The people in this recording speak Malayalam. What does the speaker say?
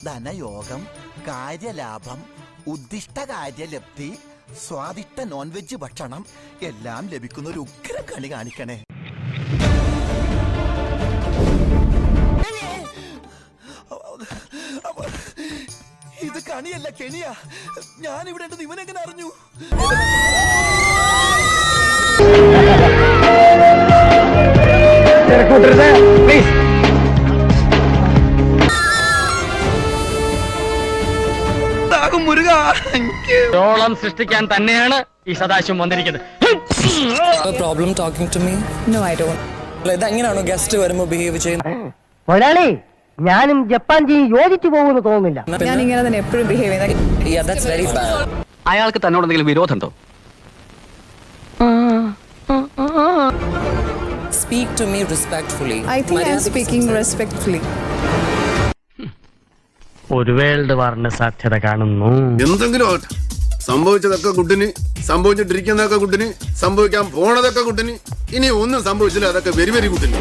ധനയോഗം, കാര്യലാഭം, ഉദ്ദിഷ്ട കാര്യലബ്ധി, സ്വാദിഷ്ട നോൺ വെജ് ഭക്ഷണം എല്ലാം ലഭിക്കുന്ന ഒരു ഉഗ്ര കളി കാണിക്കണേ. ഇത് കണിയല്ല, കെണിയാ. ഞാനിവിടെ ഉണ്ടെന്ന് ഇവനെങ്ങനെ അറിഞ്ഞു? ഓളം സൃഷ്ടിക്കാൻ തന്നെയാണ് ഈ സദാശിവം വന്നിരിക്കുന്നത്. Problem talking to me? No, I don't. ഇതെങ്ങനെയാണോ ഗസ്റ്റ് വരുമ്പോ ബിഹേവ് ചെയ്യുന്നത്? മുതലാളി, ഞാനും ജപ്പാൻ യോജിച്ചു പോകുമെന്ന് തോന്നുന്നില്ല. ഞാൻ ഇങ്ങനെ തന്നെ എപ്പോഴും ബിഹേവ് ചെയ്യുന്നത്. അയാൾക്ക് തന്നോട് എന്തെങ്കിലും വിരോധമുണ്ടോ? Speak to me respectfully. I think I am speaking respectfully. ഒരു വേൾഡ് വാറിന് സാധ്യത കാണുന്നു. എന്തെങ്കിലും സംഭവിച്ചതൊക്കെ കുട്ടിന്, സംഭവിച്ചിട്ടിരിക്കുന്നതൊക്കെ കുട്ടിന്, സംഭവിക്കാൻ പോണതൊക്കെ കുട്ടിന്, ഇനി ഒന്നും സംഭവിച്ചില്ല, അതൊക്കെ വെരി വെരി കുട്ടിന്.